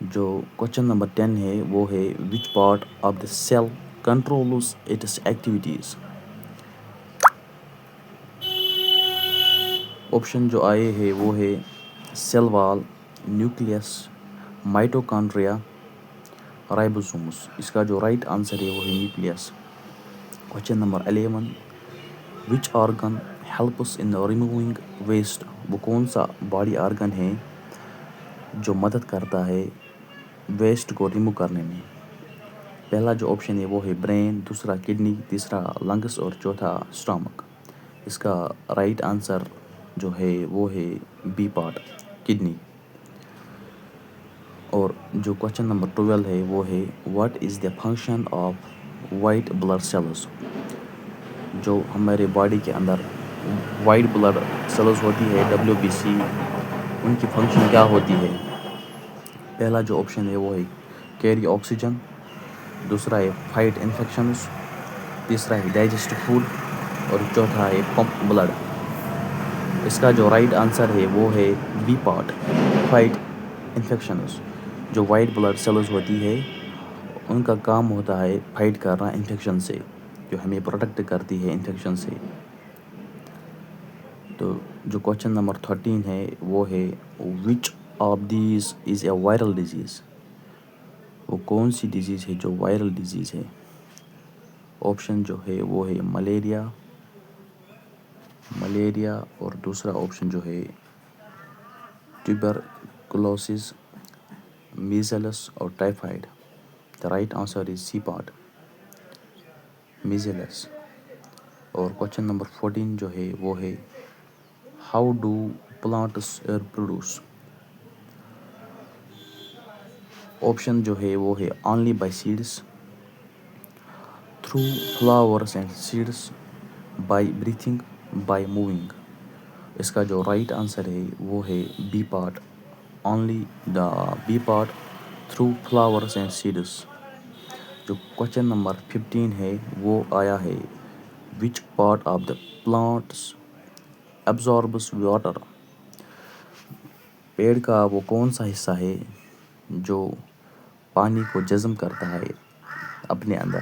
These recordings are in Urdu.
جو کوشچن نمبر 10 ہے وہ ہے which part of the cell controls its activities. Option جو آئے ہے وہ ہے سیل وال، نیوکلیس، مائٹوکانڈریا، رائبوسومس. اس کا جو رائٹ آنسر ہے وہ ہے nucleus. Question number 11 which organ helps in removing waste. وہ کون سا باڈی آرگن ہے جو مدد کرتا ہے ویسٹ کو ریموو کرنے میں؟ پہلا جو آپشن ہے وہ ہے برین، دوسرا کڈنی، تیسرا لنگس اور چوتھا اسٹامک. اس کا رائٹ آنسر جو ہے وہ ہے بی پارٹ، کڈنی. اور جو کوشچن نمبر 12 ہے وہ ہے what is the function of white blood cells. جو ہمارے باڈی کے اندر وائٹ بلڈ سیلز ہوتی ہے WBC، ان کی فنکشن کیا ہوتی ہے؟ پہلا جو آپشن ہے وہ ہے کیری آکسیجن، دوسرا ہے فائٹ انفیکشنز، تیسرا ہے ڈائجسٹ فوڈ اور چوتھا ہے پمپ بلڈ. اس کا جو رائٹ آنسر ہے وہ ہے بی پارٹ، فائٹ انفیکشنز. جو وائٹ بلڈ سیلز ہوتی ہے ان کا کام ہوتا ہے فائٹ کرنا انفیکشن سے، جو ہمیں پروٹیکٹ کرتی ہے انفیکشن سے. تو جو کوشچن نمبر 13 ہے وہ ہے which of these is a viral disease. وہ کون سی ڈیزیز ہے جو وائرل ڈیزیز ہے؟ آپشن جو ہے وہ ہے ملیریا اور دوسرا آپشن جو ہے ٹیوبرکلوسس، میزلس اور typhoid. The right answer is C part, measles. اور کوشچن نمبر 14 جو ہے وہ ہے how do plants reproduce. Option جو ہے وہ ہے only by seeds, through flowers and seeds, by breathing, by moving. اس کا جو رائٹ آنسر ہے وہ ہے B part, only the B part through flowers and seeds. جو کوشچن نمبر 15 ہے وہ آیا ہے which part of the plants absorbs water. پیڑ کا وہ کون سا حصہ ہے جو پانی کو جذب کرتا ہے اپنے اندر؟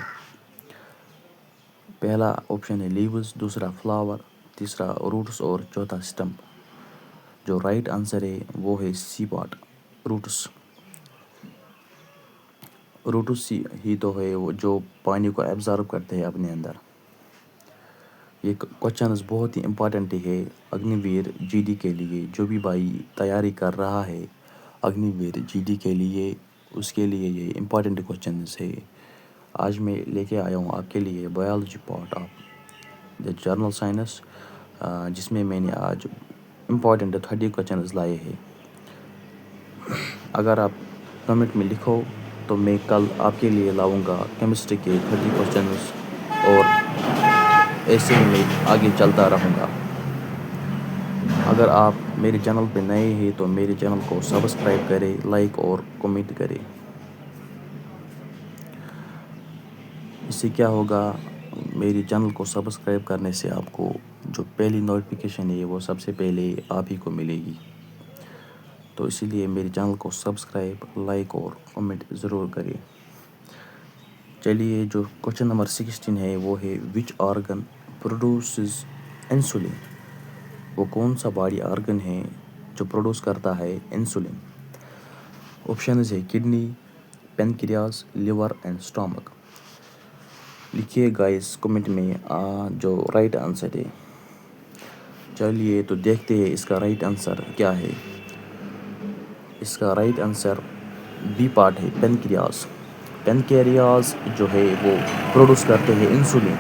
پہلا آپشن ہے لیوز، دوسرا فلاور، تیسرا روٹس اور چوتھا اسٹمپ. جو رائٹ آنسر ہے وہ ہے سی پارٹ، روٹس. روٹس ہی تو ہے وہ جو پانی کو ایبزارب کرتے ہیں اپنے اندر. یہ کوشچنز بہت ہی امپورٹنٹ ہے اگنی ویر GD کے لیے. جو بھی بھائی تیاری کر رہا ہے اگنی ویر GD کے لیے، اس کے لیے یہ امپورٹنٹ کوشچنز ہے. آج میں لے کے آیا ہوں آپ کے لیے biology part of the journal Science, جس میں نے آج امپورٹنٹ 30 کوشچنز لائے ہیں. اگر آپ کمنٹ میں لکھو تو میں کل آپ کے لیے لاؤں گا کیمسٹری کے 30 کوشچنز، اور ایسے ہی میں آگے چلتا رہوں گا. اگر آپ میرے چینل پہ نئے ہیں تو میرے چینل کو سبسکرائب کریں، لائک اور کمنٹ کریں. اس سے کیا ہوگا، میری چینل کو سبسکرائب کرنے سے آپ کو جو پہلی نوٹیفیکیشن ہے وہ سب سے پہلے آپ ہی کو ملے گی. تو اسی لیے میرے چینل کو سبسکرائب، لائک اور کمنٹ ضرور کریں. چلیے جو کوشچن نمبر 16 ہے وہ ہے وچ آرگن پروڈیوسز انسولین. وہ کون سا باڈی آرگن ہے جو پروڈیوس کرتا ہے انسولین؟ آپشنز ہے kidney, pancreas, liver and stomach. لکھیے گائز کمنٹ میں جو رائٹ آنسر ہے. چلیے تو دیکھتے ہیں اس کا رائٹ آنسر کیا ہے. اس کا رائٹ آنسر بی پارٹ ہے، پینکریاس. پینکریاس جو ہے وہ پروڈیوس کرتے ہیں insulin.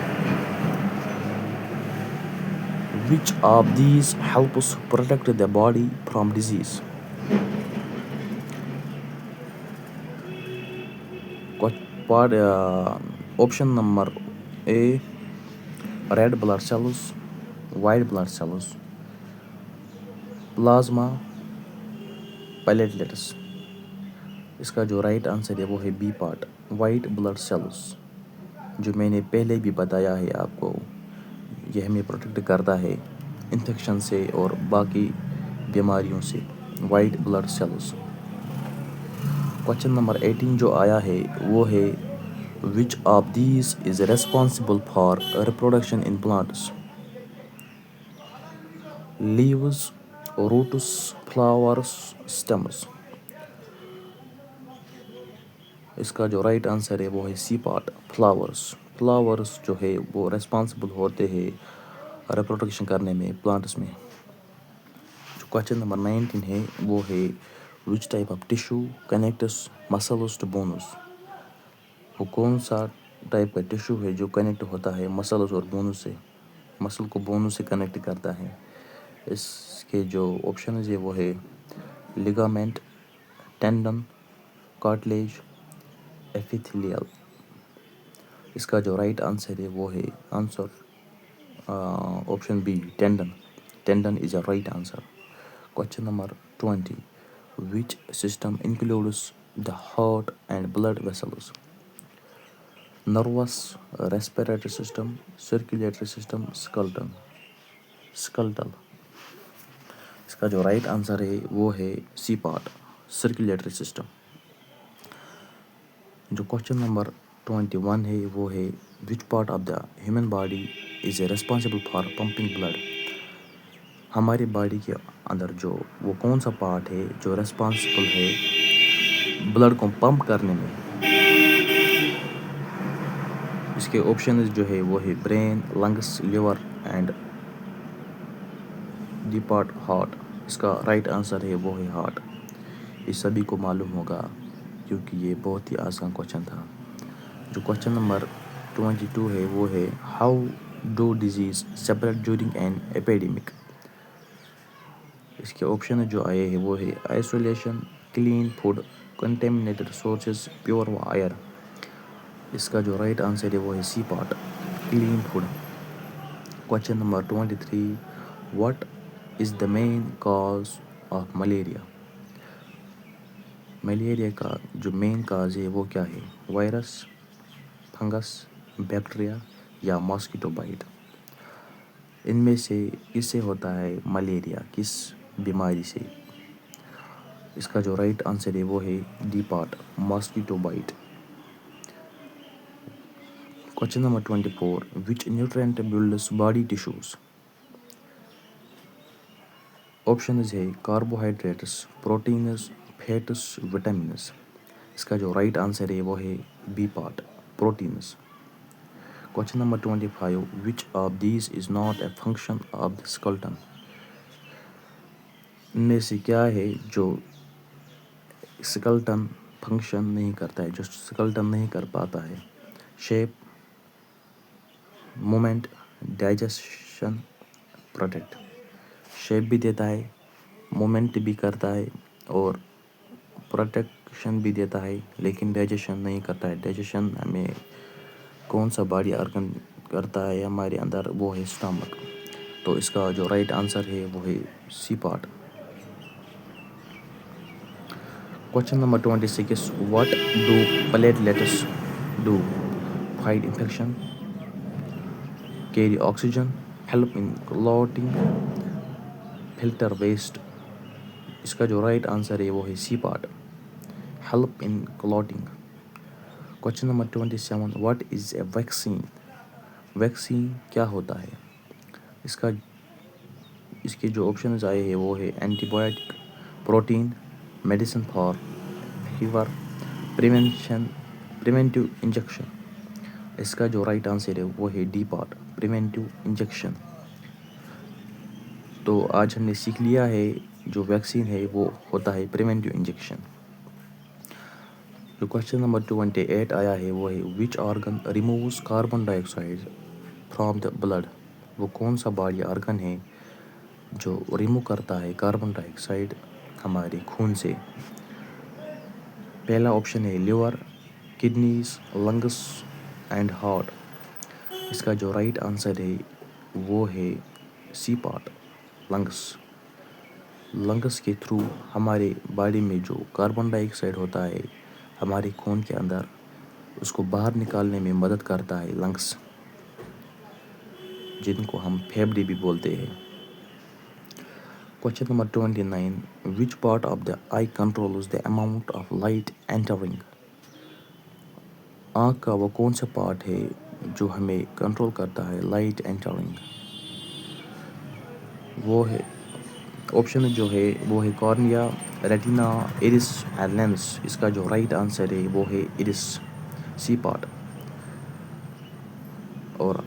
Which of these helps protect the body from disease. Option number A red blood cells, white blood cells, plasma, platelets. اس کا جو رائٹ آنسر ہے وہ ہے B part, white blood cells. جو میں نے پہلے بھی بتایا ہے آپ کو، یہ ہمیں پروٹیکٹ کرتا ہے انفیکشن سے اور باقی بیماریوں سے، white blood cells. Question number 18 جو آیا ہے وہ ہے which of these is responsible for reproduction in plants? Leaves, roots, flowers, stems. اس کا جو رائٹ آنسر ہے وہ ہے سی پارٹ، فلاورس۔ فلاورس جو ہے وہ ریسپانسبل ہوتے ہیں ریپروڈکشن کرنے میں پلانٹس میں۔ جو کوشچن نمبر 19 ہے وہ ہے which type of tissue connects muscles to bones? وہ کون سا ٹائپ کا ٹیشو ہے جو کنیکٹ ہوتا ہے مسلز اور بونز سے، مسل کو بونز سے کنیکٹ کرتا ہے؟ اس کے جو آپشنز ہے وہ ہے لیگامنٹ، ٹینڈن، کارٹلیج، ایپیتھیلیل۔ اس کا جو رائٹ آنسر ہے وہ ہے option B, tendon. Tendon is a right answer. Question number 20 which system includes the heart and blood vessels? Nervous, respiratory system, circulatory system, skeletal. اس کا جو رائٹ آنسر ہے وہ ہے سی پارٹ، سرکولیٹری سسٹم۔ جو کوشچن نمبر 21 ہے وہ ہے which part of the human body is a responsible for pumping blood? ہماری باڈی کے اندر جو وہ کون سا پارٹ ہے جو ریسپانسبل ہے بلڈ کو پمپ کرنے میں؟ اس کے آپشنز جو ہے وہ ہے brain, lungs, liver and the part heart. اس کا رائٹ آنسر ہے وہ ہے ہارٹ۔ یہ سبھی کو معلوم ہوگا کیونکہ یہ بہت ہی آسان کوشچن تھا۔ جو کوشچن نمبر 22 ہے وہ ہے how do disease spread during an epidemic? اس کے آپشن جو آئے ہیں وہ ہے isolation, clean food, contaminated sources, pure air. اس کا جو رائٹ آنسر ہے وہ ہے C part, clean food. Question number 23 what is the main cause of malaria? Malaria کا جو مین کاز ہے وہ کیا ہے؟ وائرس، فنگس، بیکٹیریا یا ماسکیٹو بائٹ؟ ان میں سے کس سے ہوتا ہے ملیریا، کس بیماری سے؟ اس کا جو رائٹ آنسر ہے وہ ہے D part, mosquito bite. Question number 24 which nutrient builds body tissues? Options ہے کاربوہائیڈریٹس، پروٹینز، فیٹس، وٹامنز۔ اس کا جو رائٹ آنسر ہے وہ ہے B part, proteins. Question number 25 which of these is not a function of the skeleton? ان میں سے کیا ہے جو اسکلٹن فنکشن نہیں کرتا ہے، جو اسکلٹن نہیں کر پاتا ہے؟ Shape, moment, digestion, protect. Shape بھی دیتا ہے، مومنٹ بھی کرتا ہے اور پروٹیکشن بھی دیتا ہے، لیکن ڈائجیشن نہیں کرتا ہے۔ ڈائجیشن ہمیں کون سا باڈی آرگن کرتا ہے ہمارے اندر؟ وہ ہے اسٹامک۔ تو اس کا جو رائٹ آنسر ہے وہ ہے C part. Question number 26 what do platelets do? Fight infection, carry oxygen, help in clotting, filter waste. اس کا جو رائٹ آنسر ہے وہ ہے C part, help in clotting. Question number 27 what is a vaccine? Vaccine کیا ہوتا ہے؟ اس کے جو آپشنز آئے ہیں وہ ہے antibiotic, protein, medicine for fever, preventive injection. اس کا جو رائٹ آنسر ہے وہ ہے ڈی پارٹ، پریونٹیو انجیکشن۔ تو آج ہم نے سیکھ لیا ہے جو ویکسین ہے وہ ہوتا ہے پریونٹیو انجیکشن۔ جو کوشچن نمبر 28 آیا ہے وہ ہے which organ removes carbon dioxide from the blood? وہ کون سا باڈی آرگن ہے جو ریمو کرتا ہے کاربن ڈائی آکسائڈ ہمارے خون سے؟ پہلا آپشن ہے liver, kidneys, lungs and heart. اس کا جو رائٹ آنسر ہے وہ ہے سی پارٹ، لنگس۔ لنگس کے تھرو ہمارے باڈی میں جو کاربن ڈائی آکسائڈ ہوتا ہے ہمارے خون کے اندر، اس کو باہر نکالنے میں مدد کرتا ہے لنگس، جن کو ہم پھیپھڑے بھی بولتے ہیں۔ Question number 29. Which part of the eye controls the amount of light entering? آنکھ کا وہ کون سا پارٹ ہے جو ہمیں کنٹرول کرتا ہے لائٹ انٹرنگ؟ وہ ہے آپشن جو ہے وہ ہے cornea, retina, iris and lens. اس کا جو رائٹ آنسر ہے وہ ہے ایرس، سی پارٹ. اور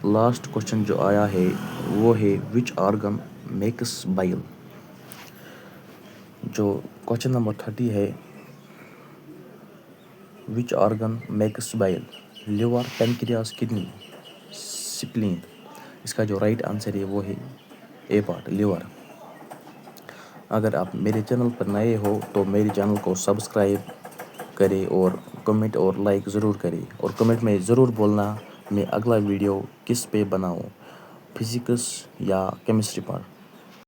لاسٹ کوشچن جو آیا ہے وہ ہے وچ آرگن میکس بائل. جو کوشچن نمبر 30 ہے which organ Max بائل، liver, pancreas, kidney, سپلین. اس کا جو رائٹ آنسر ہے وہ ہے اے پارٹ، لیور. اگر آپ میرے چینل پر نئے ہو تو میرے چینل کو سبسکرائب کرے اور کمنٹ اور لائک ضرور کرے، اور کمنٹ میں ضرور بولنا میں اگلا ویڈیو کس پہ بناؤں، فزکس یا کیمسٹری پر.